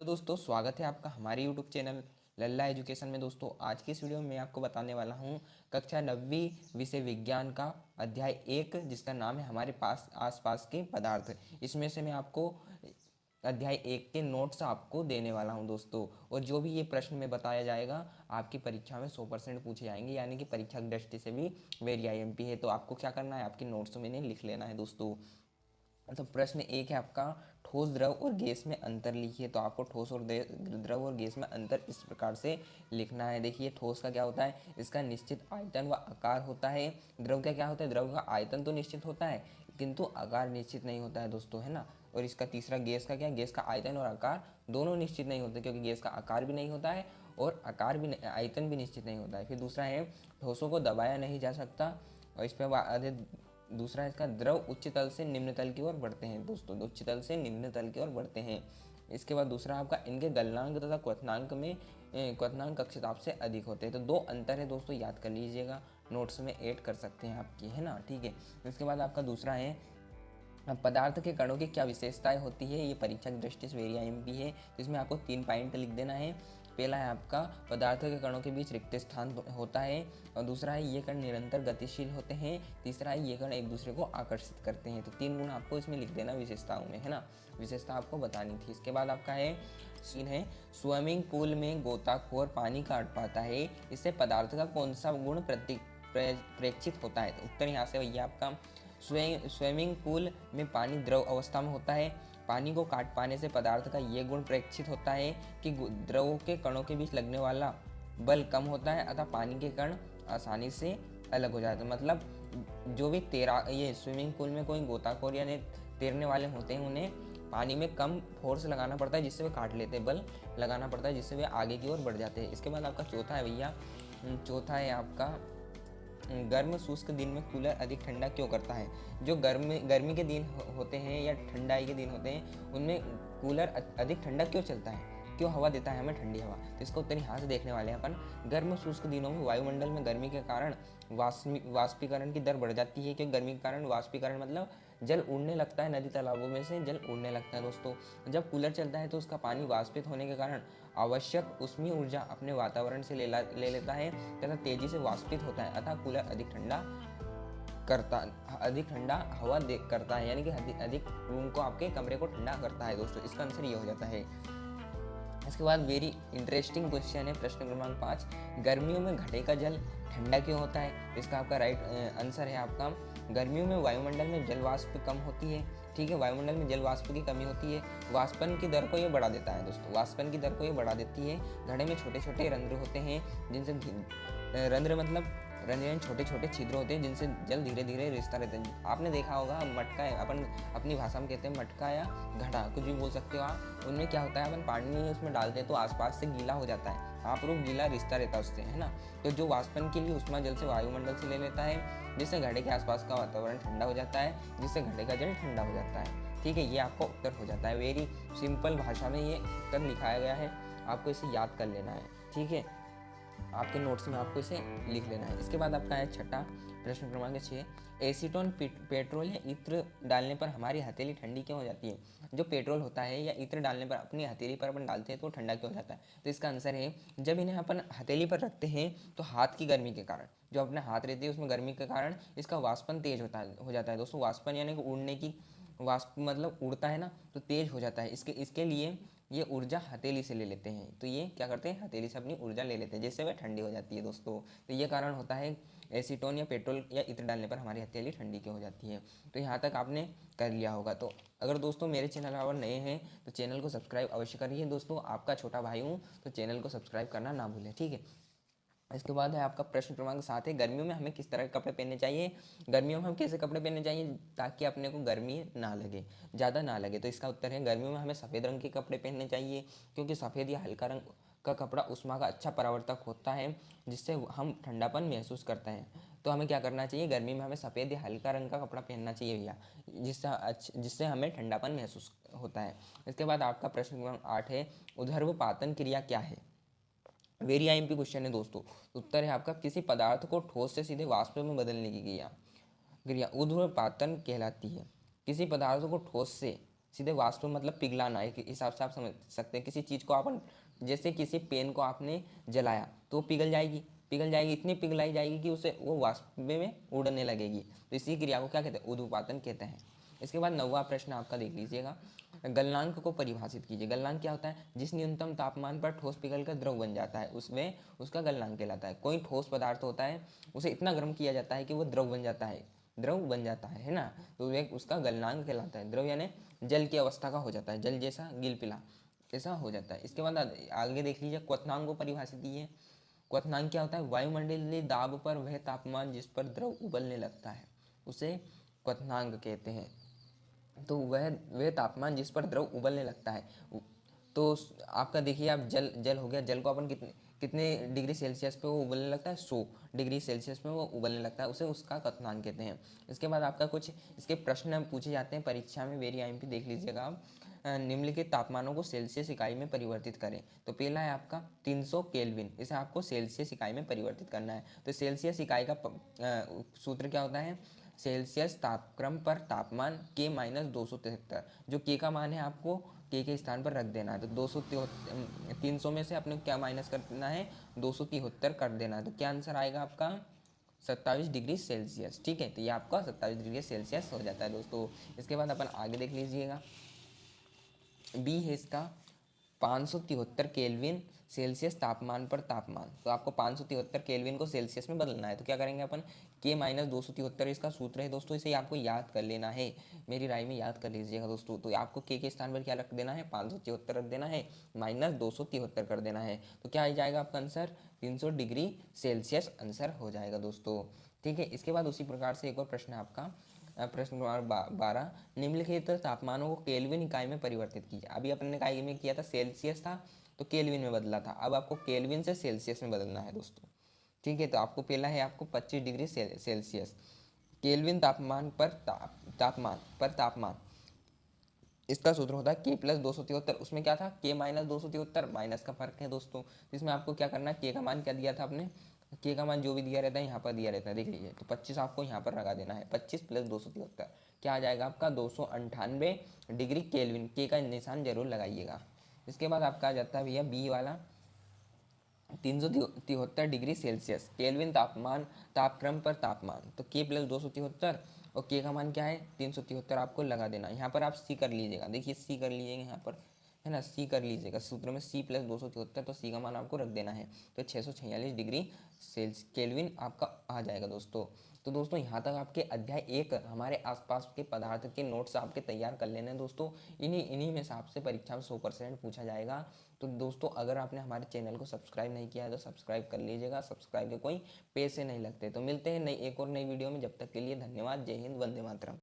दोस्तों, स्वागत है आपका हमारे YouTube चैनल लल्ला एजुकेशन में। दोस्तों, आज की इस वीडियो में मैं आपको बताने वाला हूं कक्षा 9वीं विषय विज्ञान का अध्याय 1, जिसका नाम है हमारे पास आसपास के पदार्थ। इसमें से मैं आपको अध्याय 1 के नोट्स आपको देने वाला हूं दोस्तों। और जो भी ये प्रश्न में बताया जाएगा आपकी परीक्षा में 100% पूछे जाएंगे, यानी कि परीक्षा की दृष्टि से भी वेरी IMP है। तो आपको क्या करना है, आपके नोट्स में इन्हें लिख लेना है दोस्तों। तो प्रश्न एक है आपका, ठोस द्रव और गैस में अंतर लिखिए। तो आपको ठोस और द्रव और गैस में अंतर इस प्रकार से लिखना है। देखिए, ठोस का क्या होता है, इसका निश्चित आयतन व आकार होता है। द्रव का क्या होता है, द्रव का आयतन तो निश्चित होता है किंतु आकार निश्चित नहीं होता है दोस्तों, है ना। और इसका तीसरा गैस का क्या, गैस का आयतन और आकार दोनों निश्चित नहीं होते, क्योंकि गैस का आकार भी नहीं होता है और आकार भी आयतन भी निश्चित नहीं होता है। फिर दूसरा है, ठोसों को दबाया नहीं जा सकता। और इस पर दूसरा इसका, द्रव उच्च तल से निम्न तल की ओर बढ़ते हैं दोस्तों, उच्च तल से निम्न तल की ओर बढ़ते हैं। इसके बाद दूसरा आपका, इनके गलनांक तथा क्वथनांक में क्वथनांक कक्षताप से अधिक होते हैं। तो दो अंतर है दोस्तों, याद कर लीजिएगा, नोट्स में ऐड कर सकते हैं आपकी, है ना, ठीक है। इसके बाद आपका दूसरा है, पदार्थ के कणों की क्या विशेषताएं होती है। ये परीक्षा की दृष्टि से वेरी IMP है। तो इसमें आपको 3 पॉइंट लिख देना है। पहला है आपका, पदार्थ के कणों के बीच रिक्त स्थान होता है। और दूसरा है, ये कण निरंतर गतिशील होते हैं। तीसरा है, ये कण एक दूसरे को आकर्षित करते हैं। तो 3 गुण आपको इसमें लिख देना विशेषताओं में, है ना, विशेषता आपको बतानी थी। इसके बाद आपका है, सीन है, स्विमिंग पूल में गोताखोर पानी काट पाता है, इससे पदार्थ का कौन सा गुण प्रेक्षित होता है। तो उत्तर यहाँ से भैया आपका, स्विमिंग पूल में पानी द्रव अवस्था में होता है। पानी को काट पाने से पदार्थ का ये गुण प्रेक्षित होता है कि द्रवों के कणों के बीच लगने वाला बल कम होता है अतः पानी के कण आसानी से अलग हो जाते हैं। मतलब जो भी ये स्विमिंग पूल में कोई गोताखोर यानी तैरने वाले होते हैं, उन्हें पानी में कम फोर्स लगाना पड़ता है जिससे वे काट लेते हैं, बल लगाना पड़ता है जिससे वे आगे की ओर बढ़ जाते हैं। इसके बाद आपका चौथा है भैया, चौथा है आपका, गर्म शुष्क दिन में कूलर अधिक ठंडा क्यों करता है। जो गर्मी के दिन होते हैं या ठंडाई के दिन होते हैं, उनमें कूलर अधिक ठंडा क्यों चलता है, क्यों हवा देता है हमें ठंडी हवा। तो इसका उत्तर यहाँ से देखने वाले हैं अपन। गर्म शुष्क दिनों में वायुमंडल में गर्मी के कारण वाष्पीकरण की दर बढ़ जाती है, क्योंकि गर्मी के कारण वाष्पीकरण मतलब जल उड़ने लगता है, नदी तालाबों में से जल उड़ने लगता है दोस्तों। जब कूलर चलता है तो उसका पानी वाष्पित होने के कारण आवश्यक ऊष्मीय ऊर्जा अपने वातावरण से ले लेता है तथा तेजी से वाष्पित होता है, अतः कूलर अधिक ठंडा हवा करता है, यानी कि अधिक रूम को, आपके कमरे को ठंडा करता है दोस्तों। इसका आंसर ये हो जाता है। इसके बाद वेरी इंटरेस्टिंग क्वेश्चन है, प्रश्न क्रमांक 5, गर्मियों में घड़े का जल ठंडा क्यों होता है। इसका आपका राइट आंसर है आपका, गर्मियों में वायुमंडल में जल वाष्प कम होती है, ठीक है, वायुमंडल में जल वाष्प की कमी होती है। वाष्पन की दर को ये बढ़ा देता है दोस्तों, वाष्पन की दर को ये बढ़ा देती है। घड़े में छोटे छोटे रंध्र होते हैं, जिनसे रंध्र मतलब रंध्र छोटे छोटे छिद्र होते हैं जिनसे जल धीरे धीरे रिसता रहता है। आपने देखा होगा मटका है, अपन अपनी भाषा में कहते हैं मटका या घड़ा, कुछ भी बोल सकते हो आप। उनमें क्या होता है, अपन पानी उसमें डालते हैं तो आसपास से गीला हो जाता है, आप रूप गीला रिश्ता रहता है उससे, है ना। तो जो वाष्पन के लिए उष्मा जल से वायुमंडल से ले लेता है, जिससे घड़े के आसपास का वातावरण ठंडा हो जाता है, जिससे घड़े का जल ठंडा हो जाता है, ठीक है। ये आपका उत्तर हो जाता है। वेरी सिंपल भाषा में ये उत्तर लिखाया गया है, आपको इसे याद कर लेना है, ठीक है, आपके नोट्स में आपको इसे लिख लेना है। इसके बाद आपका है छठा, प्रश्न क्रमांक 6, एसीटोन पेट्रोल या इत्र डालने पर हमारी हथेली ठंडी क्यों हो जाती है। जो पेट्रोल होता है या इत्र डालने पर अपनी हथेली पर अपन डालते हैं तो ठंडा क्यों हो जाता है। तो इसका आंसर है, जब इन्हें अपन हथेली पर रखते हैं तो हाथ की गर्मी के कारण, जो अपने हाथ रहती है उसमें गर्मी के कारण इसका वाष्पन तेज हो जाता है दोस्तों। वाष्पन यानी कि उड़ने की, वाष्प मतलब उड़ता है ना, तो तेज हो जाता है। इसके लिए ये ऊर्जा हथेली से ले लेते हैं। तो ये क्या करते हैं, हथेली से अपनी ऊर्जा ले लेते हैं, जिससे वह ठंडी हो जाती है दोस्तों। तो ये कारण होता है एसीटोन या पेट्रोल या इत्र डालने पर हमारी हथेली ठंडी क्यों हो जाती है। तो यहाँ तक आपने कर लिया होगा। तो अगर दोस्तों मेरे चैनल पर नए हैं तो चैनल को सब्सक्राइब अवश्य करिए दोस्तों, आपका छोटा भाई हूँ, तो चैनल को सब्सक्राइब करना ना भूलें, ठीक है। इसके बाद है आपका प्रश्न क्रमांक 7 है, गर्मियों में हमें किस तरह के कपड़े पहनने चाहिए। गर्मियों में हम कैसे कपड़े पहनने चाहिए ताकि अपने को गर्मी ना लगे, ज़्यादा ना लगे। तो इसका उत्तर है, गर्मियों में हमें सफ़ेद रंग के कपड़े पहनने चाहिए, क्योंकि सफ़ेद या हल्का रंग का कपड़ा उष्मा का अच्छा परावर्तक होता है, जिससे हम ठंडापन महसूस करते हैं। तो हमें क्या करना चाहिए, गर्मी में हमें सफ़ेद या हल्का रंग का कपड़ा पहनना चाहिए भैया, जिससे हमें ठंडापन महसूस होता है। इसके बाद आपका प्रश्न क्रमांक 8 है, ऊर्ध्वपातन क्रिया क्या है। वेरी IMP क्वेश्चन है दोस्तों। उत्तर है आपका, किसी पदार्थ को ठोस से सीधे वाष्प में बदलने की क्रिया क्रिया ऊर्ध्वपातन कहलाती है। किसी पदार्थ को ठोस से सीधे वाष्प मतलब पिघलाना, एक हिसाब से आप समझ सकते हैं। किसी चीज़ को अपन, जैसे किसी पेन को आपने जलाया तो वो पिघल जाएगी, इतनी पिघलाई जाएगी कि उसे वो वाष्प में उड़ने लगेगी। तो इसी क्रिया को क्या कहते हैं, ऊर्ध्वपातन कहते हैं। इसके बाद 9वां प्रश्न आपका देख लीजिएगा, गलनांक को परिभाषित कीजिए। गलनांक क्या होता है, जिस न्यूनतम तापमान पर ठोस पिघलकर द्रव बन जाता है उसमें उसका गलनांक कहलाता है। कोई ठोस पदार्थ होता है, उसे इतना गर्म किया जाता है कि वो द्रव बन जाता है ना, तो वे उसका गलनांक कहलाता है। द्रव यानी जल की अवस्था का हो जाता है, जल जैसा गिलपिला ऐसा हो जाता है। इसके बाद आगे देख लीजिए, क्वथनांक को परिभाषित कीजिए। क्वथनांक क्या होता है, वायुमंडलीय दाब पर वह तापमान जिस पर द्रव उबलने लगता है उसे क्वथनांक कहते हैं। तो वह तापमान जिस पर द्रव उबलने लगता है, तो आपका देखिए, आप जल जल हो गया, जल को अपन कितने कितने डिग्री सेल्सियस पे वो उबलने लगता है, 100 डिग्री सेल्सियस में वो उबलने लगता है, उसे उसका क्वथनांक कहते हैं। इसके बाद आपका कुछ इसके प्रश्न पूछे जाते हैं परीक्षा में, वेरी आईएमपी देख लीजिएगा आप। निम्नलिखित तापमानों को सेल्सियस इकाई में परिवर्तित करें। तो पहला है आपका 300 केल्विन, इसे आपको सेल्सियस इकाई में परिवर्तित करना है। तो सेल्सियस इकाई का सूत्र क्या होता है, सेल्सियस तापक्रम पर तापमान के माइनस 273, जो के का मान है आपको के स्थान पर रख देना है। तो 300 में से अपने क्या माइनस करना है, 273 कर देना है। तो क्या आंसर आएगा आपका, 27 डिग्री सेल्सियस। ठीक है, तो ये आपका 27 डिग्री सेल्सियस हो जाता है दोस्तों। इसके बाद अपन आगे देख लीजिएगा, बी है इसका 573 केल्विन सेल्सियस तापमान पर तापमान। तो आपको 573 केल्विन को सेल्सियस में बदलना है। तो क्या करेंगे अपन, के माइनस 273 इसका सूत्र है दोस्तों, इसे आपको याद कर लेना है, मेरी राय में याद कर लीजिएगा दोस्तों। तो आपको के स्थान पर क्या रख देना है, 573 रख देना है, माइनस 273 कर देना है। तो क्या आ जाएगा आपका आंसर, 300 डिग्री सेल्सियस आंसर हो जाएगा दोस्तों। ठीक है, इसके बाद उसी प्रकार से एक और प्रश्न है आपका, प्रश्न नंबर 12, निम्नलिखित तापमानों को केल्विन इकाई में परिवर्तित कीजिए। अभी अपने इकाई में किया था, सेल्सियस था तो केल्विन में बदला था, अब आपको केल्विन से सेल्सियस में बदलना है दोस्तों। ठीक है, तो आपको पहला है आपको 25 डिग्री सेल्सियस, केल्विन तापमान इसका सूत्र होता है के प्लस 273। उसमें क्या था, के माइनस 273, माइनस का फर्क है दोस्तों। इसमें आपको क्या करना है, के का मान क्या दिया था आपने, के का मान जो भी दिया रहता है यहाँ पर दिया रहता है, देख लीजिए। तो 25 आपको यहाँ पर लगा देना है, 25 प्लस 273 क्या आ जाएगा आपका, 298 डिग्री केल्विन। के का निशान जरूर लगाइएगा। इसके बाद आपका आ जाता है भैया बी वाला, 373 डिग्री सेल्सियस, केल्विन तापक्रम पर तापमान। तो के प्लस 273 और के का मान क्या है, 373 आपको लगा देना। यहाँ पर आप सी कर लीजिएगा, देखिए सी कर लीजिएगा यहाँ पर, है ना, सी कर लीजिएगा। सूत्र में सी प्लस 273, तो सी का मान आपको रख देना है। तो 646 डिग्री केल्विन आपका आ जाएगा दोस्तों। तो दोस्तों यहाँ तक आपके अध्याय 1 हमारे आसपास के पदार्थ के नोट्स आपके तैयार कर लेने हैं दोस्तों। इन्हीं में से आपसे परीक्षा में 100% पूछा जाएगा। तो दोस्तों अगर आपने हमारे चैनल को सब्सक्राइब नहीं किया है तो सब्सक्राइब कर लीजिएगा, सब्सक्राइब के कोई पैसे नहीं लगते। तो मिलते हैं एक और नई वीडियो में, जब तक के लिए धन्यवाद। जय हिंद, वंदे मातरम।